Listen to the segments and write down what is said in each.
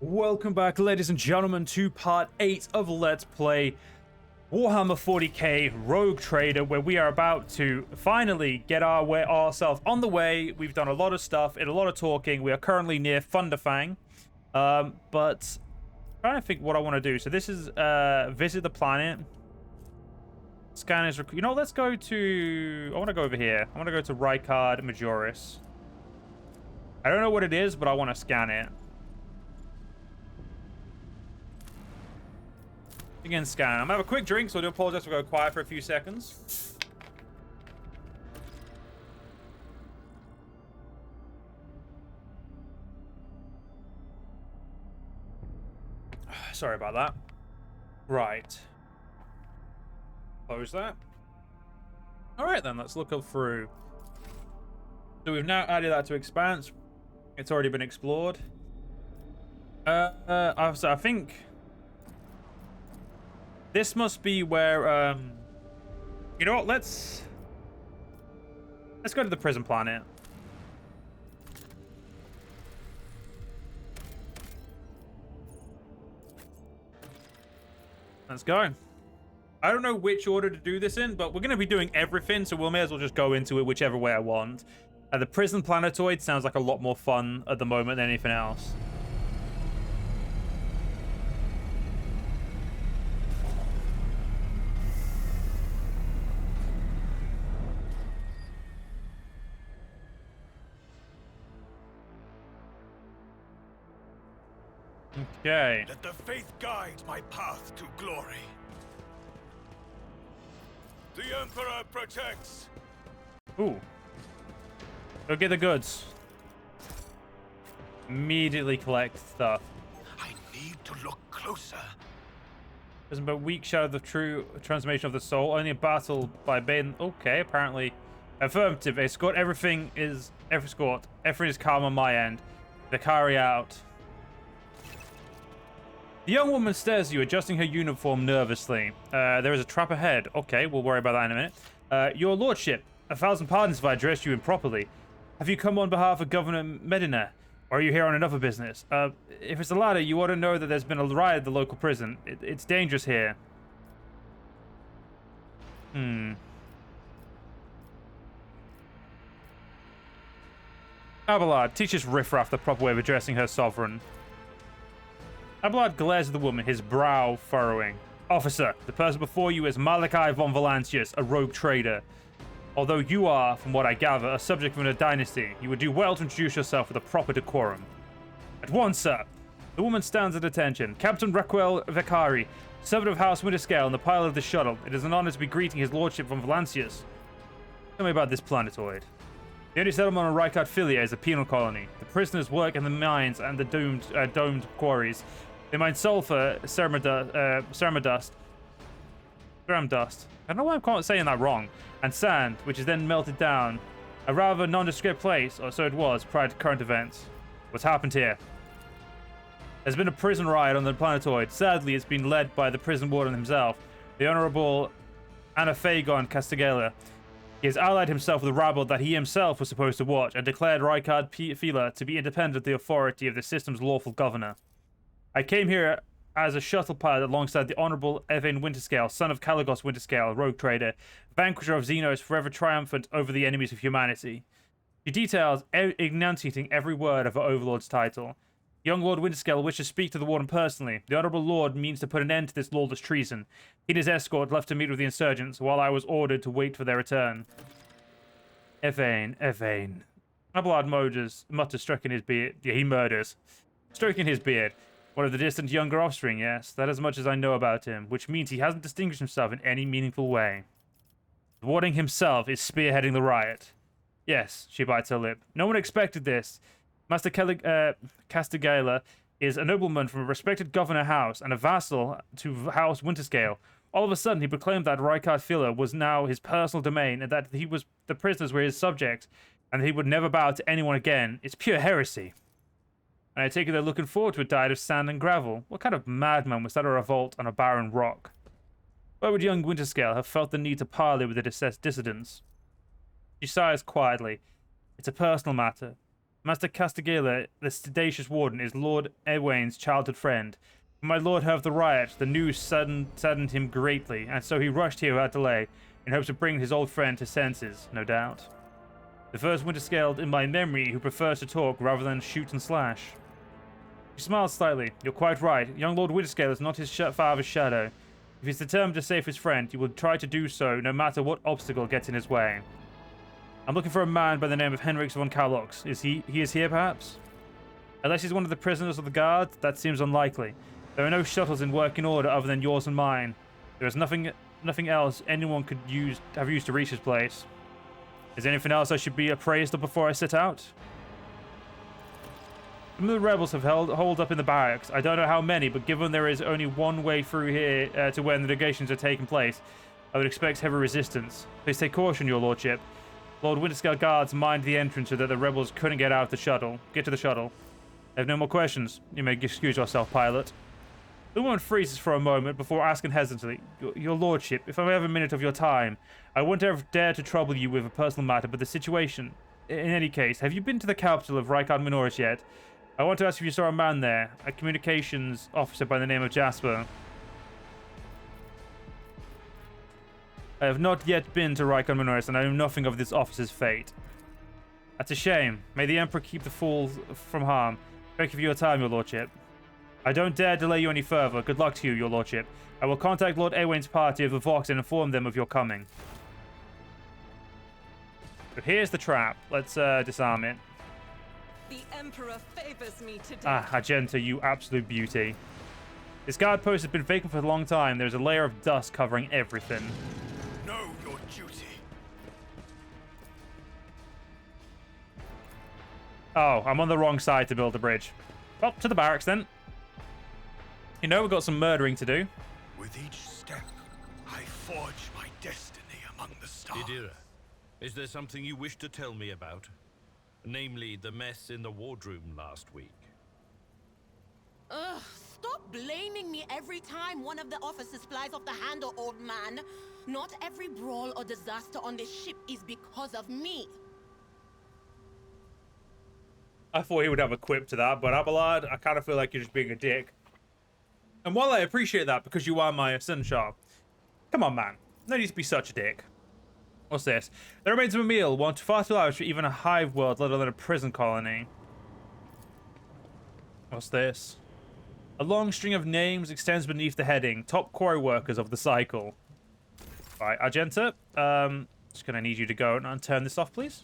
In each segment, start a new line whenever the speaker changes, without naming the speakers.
Welcome back, ladies and gentlemen, to part 8 of Let's Play Warhammer 40k Rogue Trader, where we are about to finally get ourselves on the way. We've done a lot of stuff and a lot of talking. We are currently near Thunderfang, but I'm trying to think what I want to do. So this is visit the planet. Scan is let's go to... I want to go over here. I want to go to Rykard Majoris. I don't know what it is, but I want to scan it. Again, scan. I'm gonna have a quick drink, so I do apologize for going quiet for a few seconds. Sorry about that. Right. Close that. Alright then, let's look up through. So we've now added that to Expanse. It's already been explored. I think this must be where, you know what, let's go to the prison planet. Let's go. I don't know which order to do this in, but we're going to be doing everything, so we may as well just go into it whichever way I want. The prison planetoid sounds like a lot more fun at the moment than anything else. Okay.
Let the faith guide my path to glory. The Emperor protects.
Ooh. Go get the goods. Immediately collect stuff.
I need to look closer.
There's but weak shadow of the true transformation of the soul. Only a battle by Baden. Okay, apparently. Affirmative. Escort. Everything is calm on my end. Vakari out. The young woman stares at you, adjusting her uniform nervously. There is a trap ahead. Okay, we'll worry about that in a minute. Your lordship, 1,000 pardons if I addressed you improperly. Have you come on behalf of Governor Medina, or are you here on another business? If it's the latter, you ought to know that there's been a riot at the local prison. It's dangerous here. Abelard, teach this riffraff the proper way of addressing her sovereign. Abelard glares at the woman, his brow furrowing. Officer, the person before you is Malachi von Valancius, a rogue trader. Although you are, from what I gather, a subject of a dynasty, you would do well to introduce yourself with a proper decorum. At once, sir. The woman stands at attention. Captain Raquel Vakari, servant of House Winterscale and the pilot of the shuttle. It is an honor to be greeting his lordship von Valancius. Tell me about this planetoid. The only settlement on Rykard Filia is a penal colony. The prisoners work in the mines and the domed quarries. They mine sulfur, ceram dust. I don't know why I'm saying that wrong. And sand, which is then melted down. A rather nondescript place, or so it was, prior to current events. What's happened here? There's been a prison riot on the planetoid. Sadly, it's been led by the prison warden himself, the Honorable Anaphagon Castigela. He has allied himself with the rabble that he himself was supposed to watch, and declared Rykard Fila to be independent of the authority of the system's lawful governor. I came here as a shuttle pilot alongside the Honorable Evan Winterscale, son of Caligos Winterscale, rogue trader, vanquisher of Xenos, forever triumphant over the enemies of humanity. She details enunciating every word of her overlord's title. Young Lord Winterscale wishes to speak to the warden personally. The Honorable Lord means to put an end to this lawless treason. He and his escort left to meet with the insurgents, while I was ordered to wait for their return. Evain. Abelard mutters, stroking his beard. Yeah, he murders. Stroking his beard. One of the distant younger offspring, yes. That is as much as I know about him, which means he hasn't distinguished himself in any meaningful way. The warden himself is spearheading the riot. Yes, she bites her lip. No one expected this. Master Castigala is a nobleman from a respected governor house and a vassal to House Winterscale. All of a sudden, he proclaimed that Rykard Fila was now his personal domain and that the prisoners were his subjects and that he would never bow to anyone again. It's pure heresy. And I take it they're looking forward to a diet of sand and gravel. What kind of madman would start a revolt on a barren rock? Why would young Winterscale have felt the need to parley with the dissidents? She sighs quietly. It's a personal matter. Master Castigala, the sedacious warden, is Lord Egwene's childhood friend. When my lord heard of the riot, the news saddened him greatly, and so he rushed here without delay, in hopes of bringing his old friend to senses, no doubt. The first Winterscale in my memory who prefers to talk rather than shoot and slash. She smiled slightly. You're quite right. Young Lord Winterscale is not his father's shadow. If he's determined to save his friend, he will try to do so no matter what obstacle gets in his way. I'm looking for a man by the name of Henrik von Kalox. He is here, perhaps? Unless he's one of the prisoners of the guard, that seems unlikely. There are no shuttles in working order other than yours and mine. There is nothing else anyone could have used to reach his place. Is there anything else I should be appraised of before I set out? Some of the rebels have holed up in the barracks. I don't know how many, but given there is only one way through here to where the negotiations are taking place, I would expect heavy resistance. Please take caution, your lordship. Lord Winterscale guards mined the entrance so that the rebels couldn't get out of the shuttle. Get to the shuttle. I have no more questions. You may excuse yourself, pilot. The woman freezes for a moment before asking hesitantly, Your lordship, if I may have a minute of your time, I won't ever dare to trouble you with a personal matter, but the situation... In any case, have you been to the capital of Rykard Minoris yet? I want to ask if you saw a man there, a communications officer by the name of Jasper. I have not yet been to Rykard Minoris, and I know nothing of this officer's fate. That's a shame. May the Emperor keep the fools from harm. Thank you for your time, your lordship. I don't dare delay you any further. Good luck to you, your lordship. I will contact Lord Egwene's party of the Vox and inform them of your coming. But here's the trap. Let's disarm it.
The Emperor favors me today.
Ah, Argenta, you absolute beauty. This guard post has been vacant for a long time. There's a layer of dust covering everything.
Know your duty.
Oh, I'm on the wrong side to build a bridge. Well, to the barracks then. You know, we've got some murdering to do.
With each step, I forge my destiny among the stars.
Idira, is there something you wish to tell me about? Namely, the mess in the wardroom last week.
Ugh, stop blaming me every time one of the officers flies off the handle, old man. Not every brawl or disaster on this ship is because of me.
I thought he would have a quip to that, but Abelard, I kind of feel like you're just being a dick. And while I appreciate that because you are my Seneschal, come on, man. No need to be such a dick. What's this? The remains of a meal, one far too large for even a hive world, let alone a prison colony. What's this? A long string of names extends beneath the heading, top quarry workers of the cycle. Right, Argenta, just gonna need you to go and turn this off, please.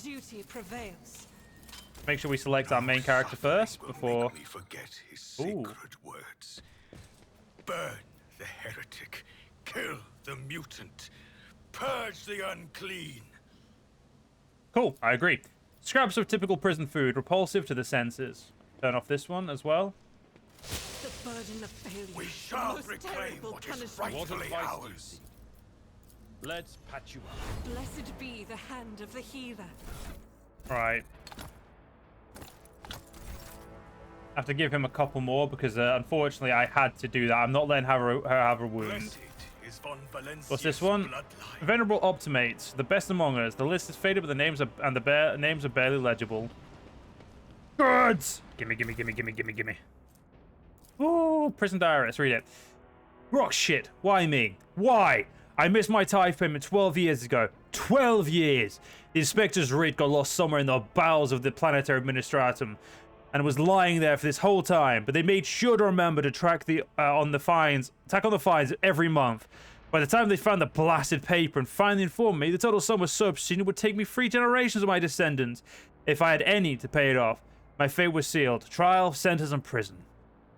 Duty prevails.
Make sure we select our main character first before...
Make me forget his sacred words. Burn the heretic. Kill the mutant. Purge the unclean.
Cool, I agree. Scraps of typical prison food, repulsive to the senses. Turn off this one as well.
The burden of failure.
We shall
Most
reclaim
terrible
what is
punishment.
rightfully
advice do you
ours.
seek? Let's patch you up.
Blessed be the hand of the healer.
Alright. I have to give him a couple more because unfortunately I had to do that. I'm not letting her have a wound.
Blessed is von Valencia's
What's this one?
bloodline.
Venerable Optimates, the best among us. The list is faded, but the names are names are barely legible. Goods! Gimme. Ooh, prison diary. Let's read it. Rock shit. Why me? Why? I missed my tithe payment 12 years ago. 12 years! The inspector's writ got lost somewhere in the bowels of the Planetary Administratum and was lying there for this whole time, but they made sure to remember to track on the fines every month. By the time they found the blasted paper and finally informed me, the total sum was so obscene it would take me 3 generations of my descendants if I had any to pay it off. My fate was sealed. Trial, sentence, and prison.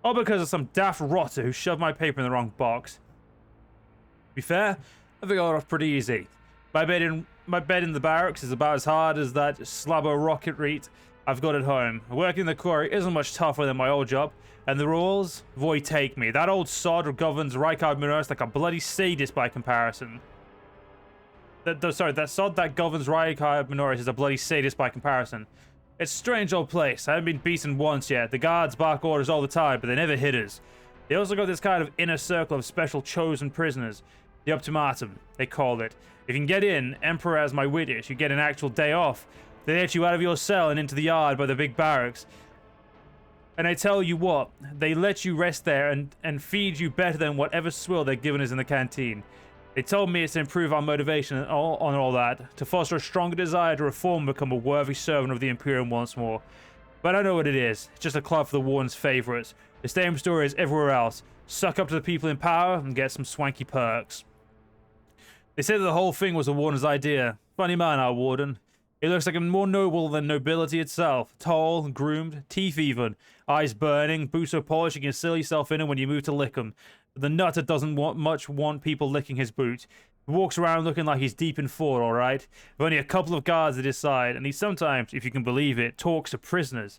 All because of some daft rotter who shoved my paper in the wrong box. To be fair, I think I got off pretty easy. My bed in the barracks is about as hard as that slab of rocketry I've got at home. Working in the quarry isn't much tougher than my old job. And the rules? Void take me. That old sod governs Rykard Minoris like a bloody sadist by comparison. That sod that governs Rykard Minoris is a bloody sadist by comparison. It's a strange old place. I haven't been beaten once yet. The guards bark orders all the time, but they never hit us. They also got this kind of inner circle of special chosen prisoners. The Ultimatum, they call it. If you can get in, Emperor as my witness, you get an actual day off. They let you out of your cell and into the yard by the big barracks. And I tell you what, they let you rest there and feed you better than whatever swill they're giving us in the canteen. They told me it's to improve our motivation and all that, to foster a stronger desire to reform and become a worthy servant of the Imperium once more. But I know what it is. It's just a club for the Warden's favorites. The same story as everywhere else. Suck up to the people in power and get some swanky perks. They said that the whole thing was the Warden's idea. Funny man, our Warden. He looks like a more noble than nobility itself. Tall, groomed, teeth even, eyes burning, boots so polished you can silly yourself in them when you move to lick them. But the nutter doesn't want people licking his boots. He walks around looking like he's deep in thought, alright? With only a couple of guards at his side, and he sometimes, if you can believe it, talks to prisoners.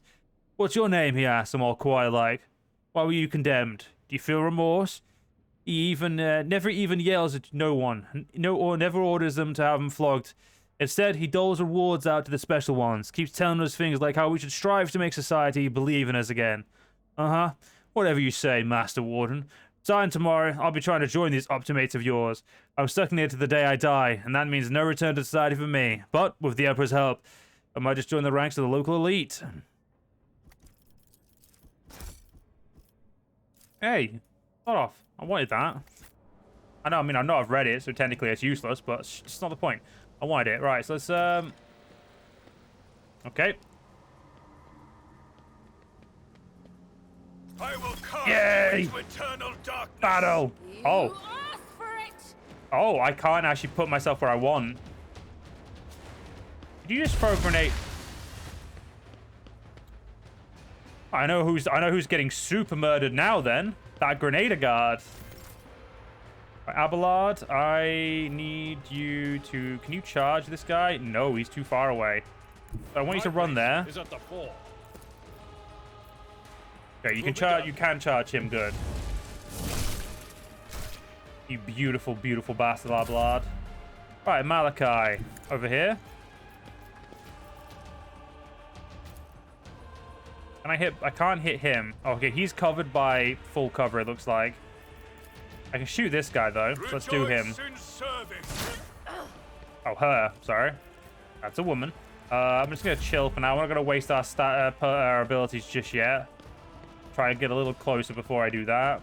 What's your name, he asks them all quiet like. Why were you condemned? Do you feel remorse? He never even yells at no one, or never orders them to have him flogged. Instead, he doles rewards out to the special ones, keeps telling us things like how we should strive to make society believe in us again. Uh-huh. Whatever you say, Master Warden. Starting tomorrow, I'll be trying to join these optimates of yours. I'm stuck in here to the day I die, and that means no return to society for me. But, with the Emperor's help, I might just join the ranks of the local elite. Hey, hold off. I wanted that. I know I've read it, so technically it's useless, but it's just not the point. I wanted it. Right, so let's, okay.
I will cast
Yay!
you into eternal darkness.
Battle! Oh. Oh, I can't actually put myself where I want. Did you just throw a grenade? I know who's getting super murdered now then. That Grenadier guard. Abelard, I need you to... Can you charge this guy? No, he's too far away. So I want you to run there.
Is at the fore.
Okay, you can charge him, good. You beautiful, beautiful bastard, Abelard. Right, Malachi, over here. I can't hit him. Oh, okay, he's covered by full cover, it looks like. I can shoot this guy, though, so let's do him. Oh, her, sorry. That's a woman. I'm just going to chill for now. We're not going to waste our abilities just yet. Try and get a little closer before I do that.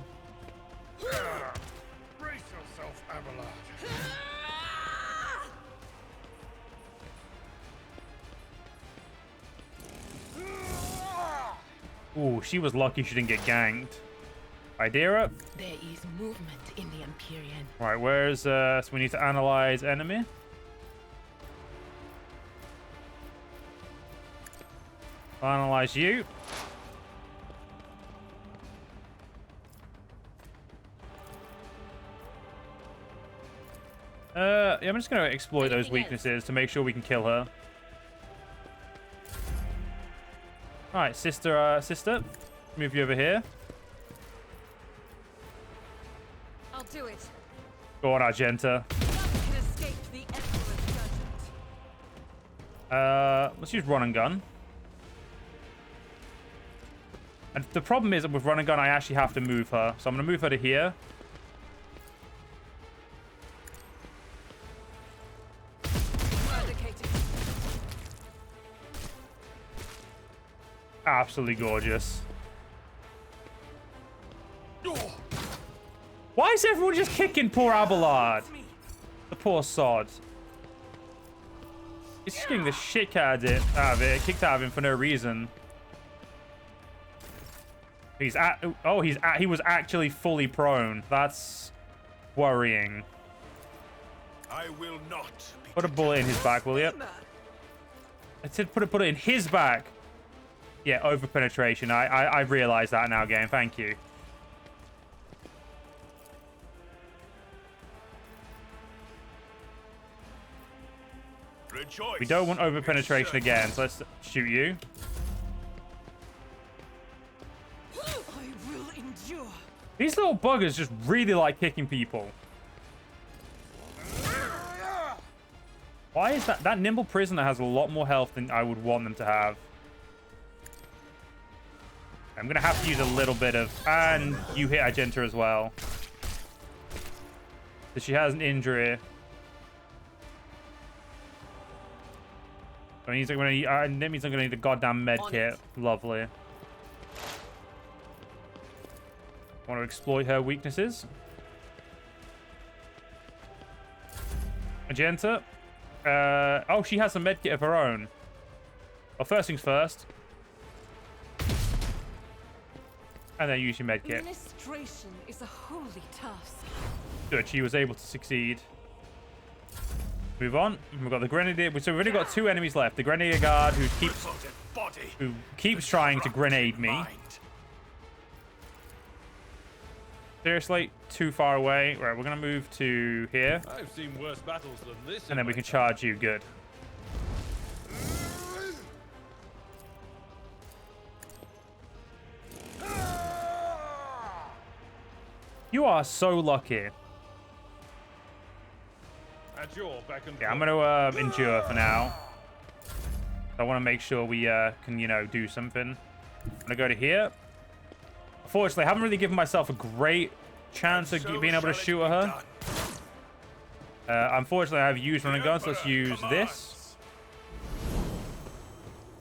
Brace yourself, Abelard.
Ooh, she was lucky she didn't get ganked. Idea.
There is movement in the Imperium.
Right, where's so we need to analyze enemy. Analyze you. Yeah, I'm just gonna exploit those weaknesses to make sure we can kill her. Alright, sister, move you over here.
I'll do it.
Go on, Argenta.
None can escape the Emperor's judgment.
Let's use run and gun. And the problem is that with run and gun, I actually have to move her. So I'm gonna move her to here.
Eradicated.
Absolutely gorgeous. Why is everyone just kicking poor Abelard? The poor sod. He's just getting the shit out of it. Kicked out of him for no reason. He was actually fully prone. That's worrying.
I will not be
Put a bullet in his back, will you? I said put a bullet in his back. Yeah, over penetration. I realize that now, game. Thank you.
Rejoice.
We don't want over penetration again, so let's shoot you.
I will endure.
These little buggers just really like kicking people. Why is that? That nimble prisoner has a lot more health than I would want them to have. I'm going to have to use a little bit of... And you hit Argenta as well. So she has an injury. That means I'm gonna need a goddamn med kit. Lovely. Want to exploit her weaknesses. Magenta. Oh, she has a med kit of her own. Well, first things first. And then use your med kit.
Administration is a holy task.
Good, she was able to succeed. Move on. We've got the grenadier. So we've only got 2 enemies left. The grenadier guard who keeps trying to grenade me. Seriously, too far away. Right, we're gonna move to here.
I've seen worse battles than this.
And then we can charge you. Good. You are so lucky.
At your back and
Yeah, I'm gonna endure for now. I want to make sure we can, you know, do something. I'm gonna go to here. Unfortunately, I haven't really given myself a great chance of being able to shoot at her. Unfortunately, I've used running guns. Let's use this,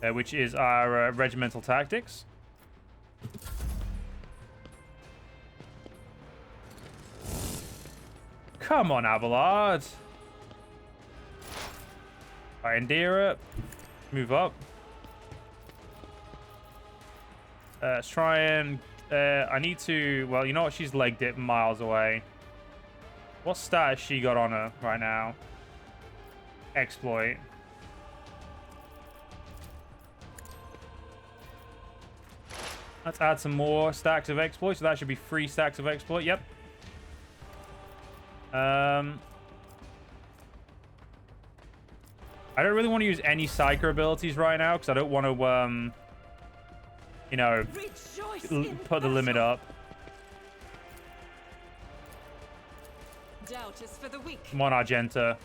which is our regimental tactics. Come on, Abelard. Right, Indira. Move up. Let's try and... I need to... Well, you know what? She's legged it miles away. What stat has she got on her right now? Exploit. Let's add some more stacks of exploit. So that should be 3 stacks of exploit. Yep. I don't really want to use any psycho abilities right now because I don't want to, you know, put the limit up.
Doubt is for the weak.
Come on, Argenta.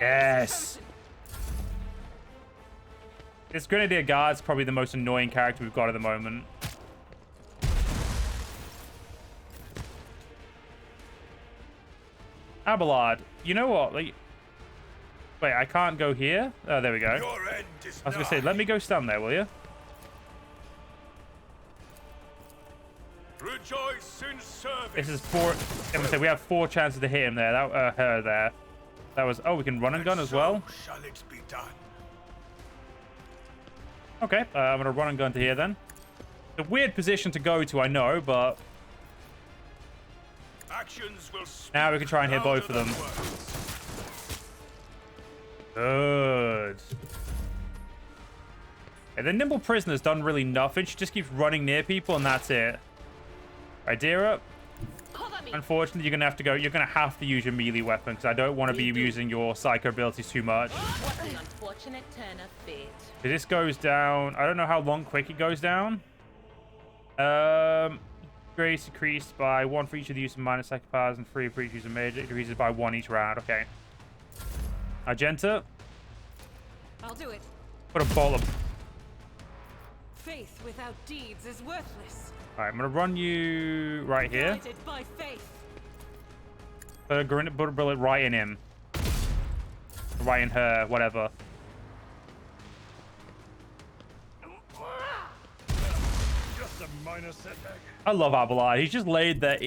Yes. This Grenadier Guard's probably the most annoying character we've got at the moment. Abelard, you know what? Like, wait, I can't go here? Oh, there we go. I was going to say, let me go stand there, will you?
Rejoice in service.
This is 4... I'm going to say, we have 4 chances to hit him there. That, her there. That was... Oh, we can run and gun as well.
Shall it be done?
Okay, I'm going to run and gun to here then. It's a weird position to go to, I know, but...
Actions will
Now we can try and hit both of them. Good. Yeah, the nimble prisoner's done really nothing. She just keeps running near people and that's it. Right, Dira. Unfortunately, you're gonna have to use your melee weapon because I don't want to be using your psycho abilities too much.
What an unfortunate turn of fate.
So this goes down. I don't know how quick it goes down. Grace decreased by 1 for each of the use of minor psychopaths and 3 for each use of major. It decreases by 1 each round. Okay. Argenta.
I'll do it.
Put a ball of...
Faith without deeds is worthless.
Alright, I'm gonna run you right here.
Guided by faith.
Put a bullet right in him. Right in her, whatever.
Just a minor setback.
I love Abelard. He's just laid there.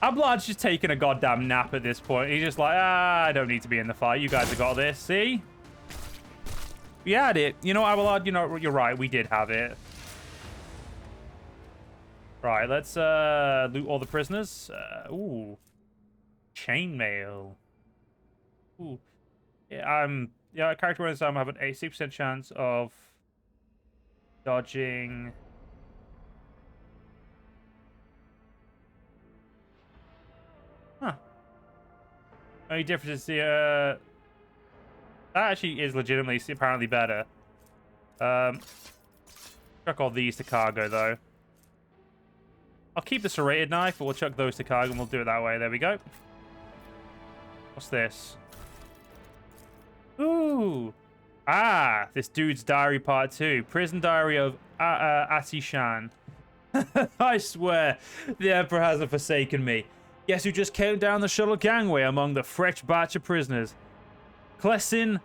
Abelard's just taking a goddamn nap at this point. He's just like, I don't need to be in the fight. You guys have got this. See? We had it. You know, Abelard, you know, you're right. We did have it. Right, let's loot all the prisoners. Ooh. Chainmail. Ooh. Yeah, character runners have an 86% chance of dodging. Huh. Only difference is the that actually is legitimately apparently better. Chuck all these to cargo though. I'll keep the serrated knife, but we'll chuck those to cargo and we'll do it that way. There we go. What's this? Ooh. Ah, this dude's diary part 2. Prison diary of Atishan. I swear, the Emperor hasn't forsaken me. Guess who just came down the shuttle gangway among the fresh batch of prisoners? Klesin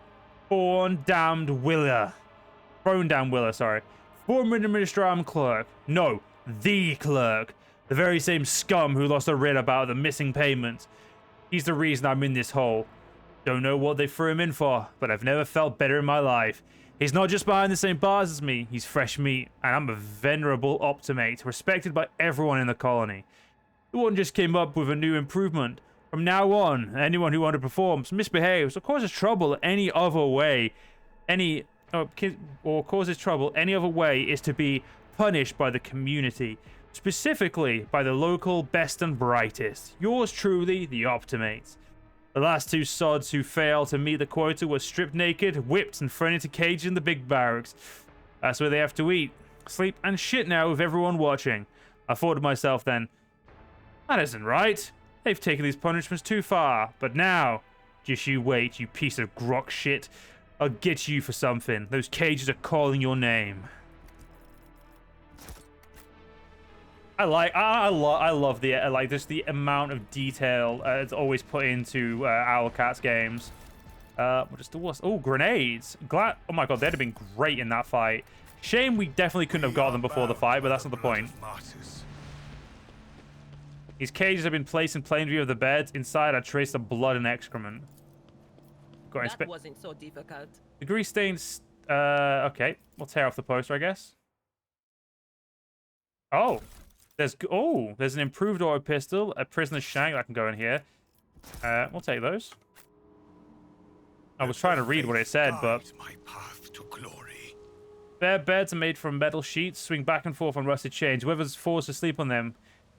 Throne damned Willer, sorry. Former Administratum clerk. No, the clerk. The very same scum who lost a writ about the missing payments. He's the reason I'm in this hole. Don't know what they threw him in for, but I've never felt better in my life. He's not just behind the same bars as me, he's fresh meat, and I'm a venerable optimate, respected by everyone in the colony. The one just came up with a new improvement. From now on, anyone who underperforms, misbehaves, or causes trouble any other way, causes trouble any other way is to be punished by the community, specifically by the local best and brightest. Yours truly, the Optimates. The last two sods who failed to meet the quota were stripped naked, whipped, and thrown into cages in the big barracks. That's where they have to eat, sleep, and shit now with everyone watching. I thought to myself then, that isn't right. They've taken these punishments too far. But now, just you wait, you piece of grok shit. I'll get you for something. Those cages are calling your name. I love the just the amount of detail it's always put into Owlcat's games. Oh, grenades! Oh my god, they'd have been great in that fight. Shame we definitely couldn't have got them before the fight, but that's not the point. These cages have been placed in plain view of the beds. Inside, I traced the blood and excrement.
That wasn't so difficult.
The grease stains. Okay, we'll tear off the poster, I guess. There's an improved auto pistol, a prisoner's shank that can go in here. We'll take those. I was trying to read what it said, but
my path to glory.
Their beds are made from metal sheets, swing back and forth on rusted chains. Whoever's forced to sleep on them,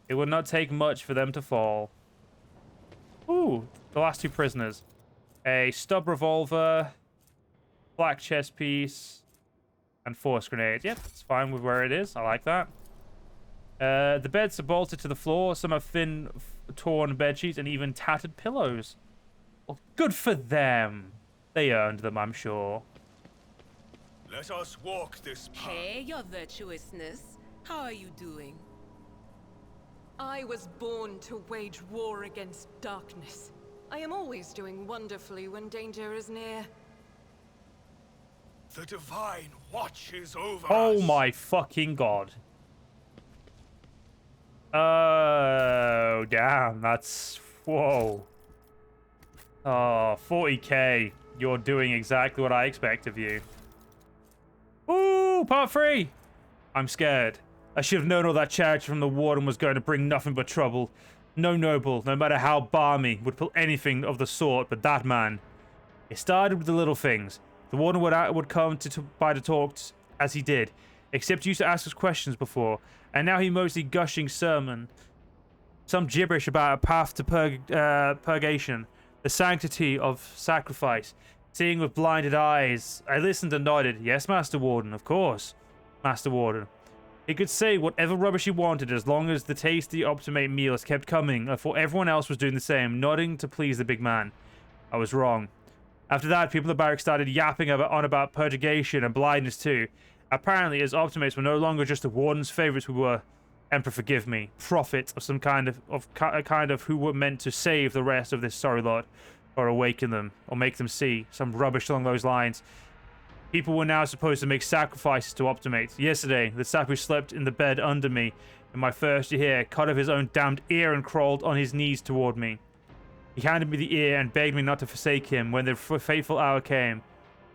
it would not take much for them to fall. Ooh, the last two prisoners. A stub revolver, black chest piece, and force grenade. Yep, it's fine with where it is. I like that. The beds are bolted to the floor. Some have thin, torn bedsheets and even tattered pillows. Well, good for them. They earned them, I'm sure.
Let us walk this path.
Hey, your virtuousness. How are you doing?
I was born to wage war against darkness. I am always doing wonderfully when danger is near.
The divine watches over
Oh
us.
my fucking god. Oh, damn, that's... Whoa. Oh, 40k. You're doing exactly what I expect of you. Ooh, part 3. I'm scared. I should have known all that charity from the warden was going to bring nothing but trouble. No noble, no matter how balmy, would pull anything of the sort, but that man. It started with the little things. The warden would come by to talk as he did, except he used to ask us questions before, and now he mostly gushing sermon. Some gibberish about a path to purgation, the sanctity of sacrifice, seeing with blinded eyes. I listened and nodded. Yes, Master Warden, of course, Master Warden. He could say whatever rubbish he wanted as long as the tasty Optimate meals kept coming. I thought everyone else was doing the same, nodding to please the big man. I was wrong. After that, people in the barracks started yapping on about purgation and blindness too. Apparently, as Optimates were no longer just the warden's favorites, we were, Emperor forgive me, prophets of some kind of who were meant to save the rest of this sorry lot, or awaken them, or make them see, some rubbish along those lines. People were now supposed to make sacrifices to Optimates. Yesterday, the sap who slept in the bed under me in my first year cut off his own damned ear and crawled on his knees toward me. He handed me the ear and begged me not to forsake him when the fateful hour came.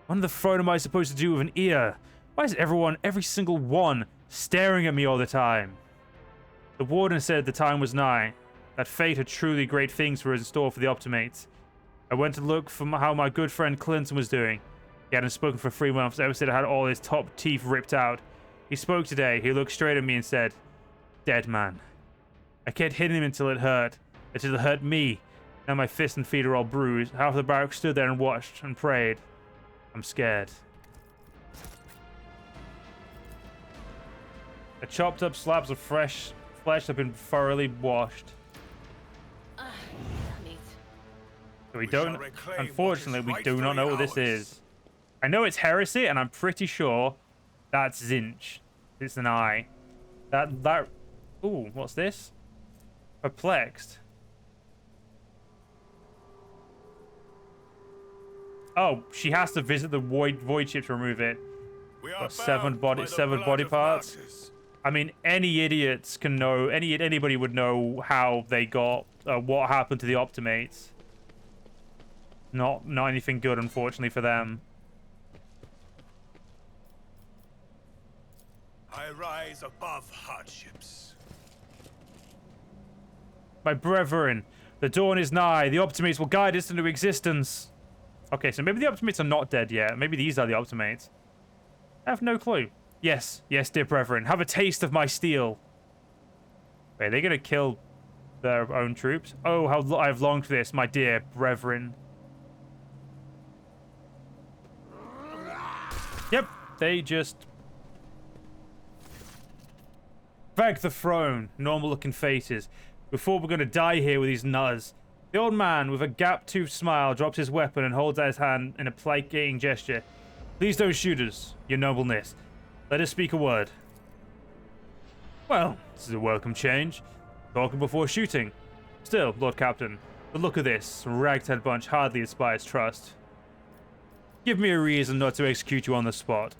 What in the throne am I supposed to do with an ear? Why is every single one, staring at me all the time? The warden said the time was nigh, that fate had truly great things in store for the Optimates. I went to look for how my good friend Clinton was doing. He hadn't spoken for 3 months ever since I had all his top teeth ripped out. He spoke today. He looked straight at me and said, "Dead man." I kept hitting him until it hurt me. Now my fists and feet are all bruised. Half the barrack stood there and watched and prayed. I'm scared. The chopped up slabs of fresh flesh have been thoroughly washed. So we don't, unfortunately, we do not know what this is. I know it's heresy, and I'm pretty sure that's Zinch. It's an eye. Ooh, what's this? Perplexed. Oh, she has to visit the void ship to remove it.
We are
Severed
bound by the
body
blood of
parts.
martyrs.
I mean, any idiots can know. Anybody would know how they got what happened to the Optimates. Not anything good, unfortunately, for them.
I rise above hardships.
My brethren, the dawn is nigh. The Optimates will guide us into existence. Okay, so maybe the Optimates are not dead yet. Maybe these are the Optimates. I have no clue. Yes, dear brethren, have a taste of my steel. Wait, are they gonna kill their own troops? Oh, how I've longed for this, my dear brethren. Yep, they just... Thank the throne, normal-looking faces. Before we're gonna die here with these nuts. The old man, with a gap-toothed smile, drops his weapon and holds out his hand in a placating gesture. Please don't shoot us, your nobleness. Let us speak a word. Well, this is a welcome change. Talking before shooting. Still, Lord Captain, the look of this ragtag bunch hardly inspires trust. Give me a reason not to execute you on the spot.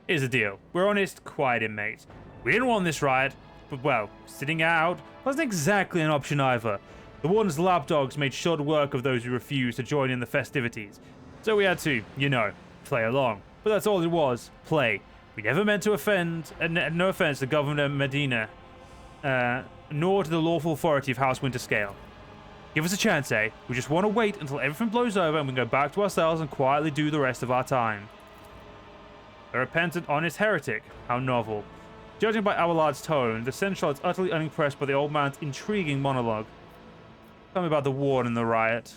Here's the deal. We're honest, quiet inmates. We didn't want this riot, but well, sitting out wasn't exactly an option either. The warden's lapdogs made short work of those who refused to join in the festivities. So we had to, you know, play along. But that's all it was, play. We never meant to offend, no offense to Governor Medina, nor to the lawful authority of House Winterscale. Give us a chance, eh? We just want to wait until everything blows over and we can go back to ourselves and quietly do the rest of our time. A repentant, honest heretic. How novel. Judging by Abelard's tone, the Seneschal is utterly unimpressed by the old man's intriguing monologue. Tell me about the war and the riot.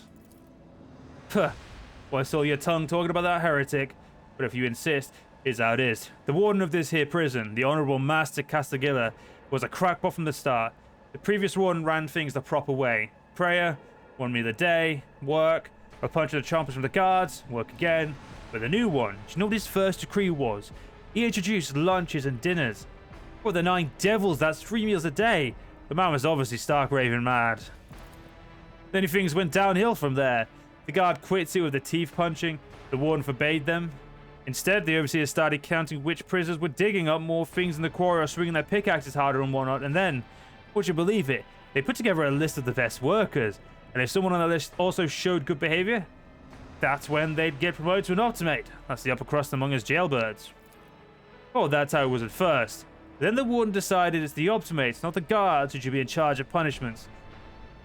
Puh. Well, I saw your tongue talking about that heretic, but if you insist, it's how it is. The warden of this here prison, the Honorable Master Castagilla, was a crackpot from the start. The previous warden ran things the proper way. Prayer, one meal a day, work, a punch of the chompers from the guards, work again. But the new one, do you know what his first decree was? He introduced lunches and dinners. For the 9 devils, that's 3 meals a day. The man was obviously stark raving mad. Then things went downhill from there. The guard quits it with the teeth punching. The warden forbade them. Instead, the overseers started counting which prisoners were digging up more things in the quarry or swinging their pickaxes harder and whatnot. And then, would you believe it, they put together a list of the best workers. And if someone on the list also showed good behavior, that's when they'd get promoted to an Optimate. That's the upper crust among us jailbirds. Oh, that's how it was at first. Then the warden decided it's the Optimates, not the guards, who should be in charge of punishments.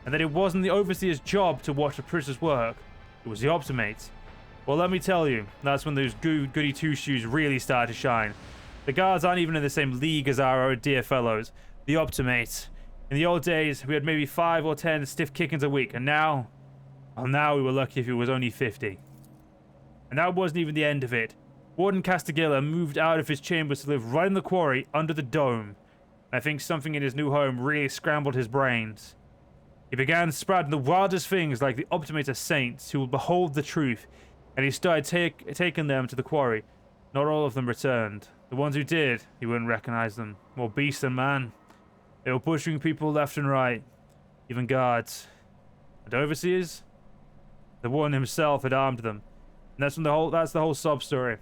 And that it wasn't the overseer's job to watch the prisoners work. It was the Optimates. Well, let me tell you, that's when those goody two-shoes really started to shine. The guards aren't even in the same league as our dear fellows, the Optimates. In the old days, we had maybe 5 or 10 stiff kickings a week, and now... Well, now we were lucky if it was only 50. And that wasn't even the end of it. Warden Castagilla moved out of his chambers to live right in the quarry, under the dome. I think something in his new home really scrambled his brains. He began sprouting the wildest things like the Optimates are saints who will behold the truth, and he started taking them to the quarry. Not all of them returned. The ones who did, he wouldn't recognize them. More beast than man. They were pushing people left and right, even guards. And overseers? The warden himself had armed them. And that's the whole sob story.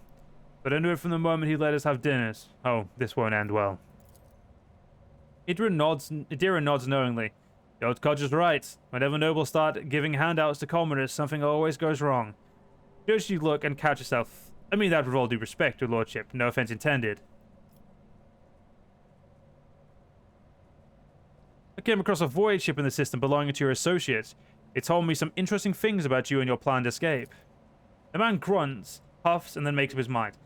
But I knew it from the moment he let us have dinners. Oh, this won't end well. Idra nods knowingly. The old codger's right. Whenever nobles start giving handouts to commoners, something always goes wrong. Just you look and catch yourself. I mean that with all due respect, your lordship. No offense intended. I came across a Voidship in the system belonging to your associates. It told me some interesting things about you and your planned escape. The man grunts, puffs, and then makes up his mind.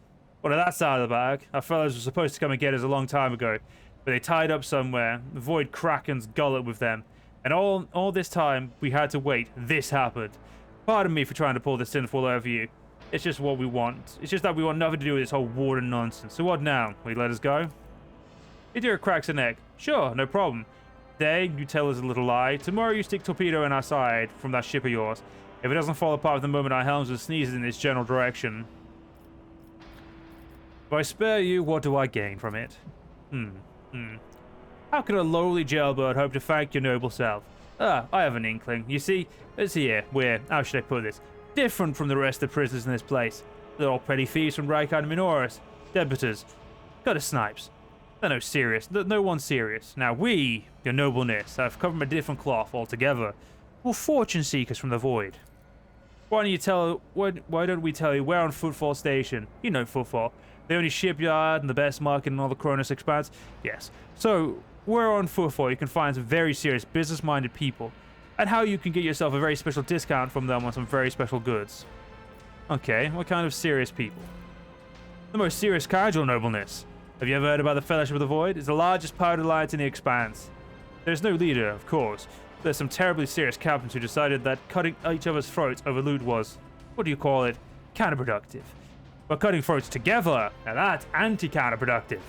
Well, that's out of the bag. Our fellows were supposed to come and get us a long time ago, but they tied up somewhere. The Void Kraken's gullet with them. And all this time, we had to wait. This happened. Pardon me for trying to pull the sinful over you. It's just what we want. It's just that we want nothing to do with this whole warden nonsense. So what now? Will you let us go? Idira cracks an egg. Sure, no problem. Today, you tell us a little lie. Tomorrow, you stick torpedo in our side from that ship of yours. If it doesn't fall apart the moment our helms are sneezed in its general direction. If I spare you, what do I gain from it? How can a lowly jailbird hope to thank your noble self? I have an inkling. You see, it's here. How should I put this? different from the rest of the prisoners in this place. They're all petty thieves from Rykard and Minoris, debitors, gutter snipes. They're no one serious. Now we, your nobleness, have come from a different cloth altogether. We're fortune seekers from the void. Why don't we tell you we're on Footfall Station? You know Footfall. The only shipyard and the best market in all the Koronus Expanse. Yes. So, we're on Footfall. You can find some very serious business-minded people. And how you can get yourself a very special discount from them on some very special goods. Okay, what kind of serious people? The most serious kind, your nobleness. Have you ever heard about the Fellowship of the Void? It's the largest pirate alliance in the Expanse. There's no leader, of course. There's some terribly serious captains who decided that cutting each other's throats over loot was, what do you call it, counterproductive. But cutting throats together, now that's anti-counterproductive.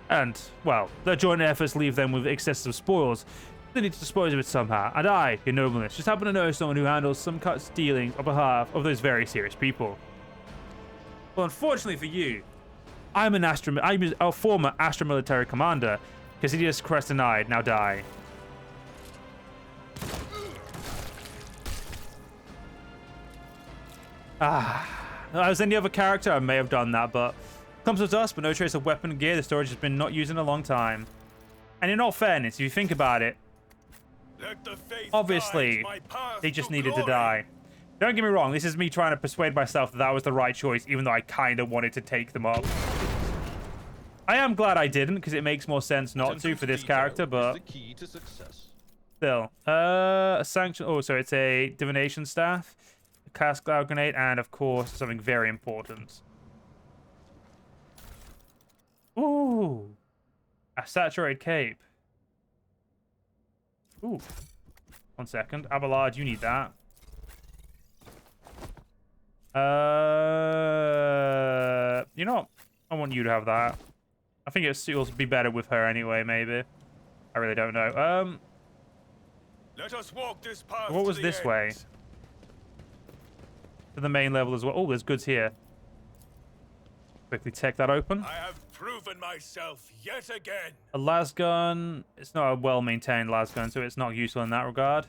And, well, their joint efforts leave them with excessive spoils. They need to dispose of it somehow. And I, your nobleness, just happen to know someone who handles some cut stealing on behalf of those very serious people. Well, unfortunately for you, I'm a former Astra Militarum commander. Cassidius Crest and I now die. If I was any other character, I may have done that, but comes with us, but no trace of weapon and gear. The storage has been not used in a long time. And in all fairness, if you think about it, obviously, they just needed to die. Don't get me wrong, this is me trying to persuade myself that that was the right choice, even though I kind of wanted to take them up. I am glad I didn't, because it makes more sense not to for this character, but still. A sanction. Oh, so it's a divination staff, a cast cloud grenade, and of course something very important. Ooh, a saturated cape. Ooh, 1 second. Abelard, you need that. You know what? I want you to have that. I think it'll be better with her anyway, maybe. I really don't know.
Let us walk this path.
What was this way? To the main level as well. Oh, there's goods here. Quickly take that open.
I have proven myself yet again.
A lasgun. It's not a well-maintained lasgun, so it's not useful in that regard.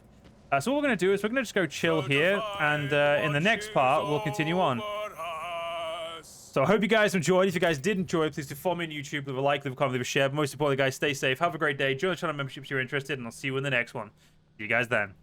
So what we're going to do is we're going to just go chill here, and in the next part, we'll continue on. So I hope you guys enjoyed. If you guys did enjoy, please do follow me on YouTube, leave a like, leave a comment, leave a share. But most importantly, guys, stay safe. Have a great day. Join the channel memberships if you're interested, and I'll see you in the next one. See you guys then.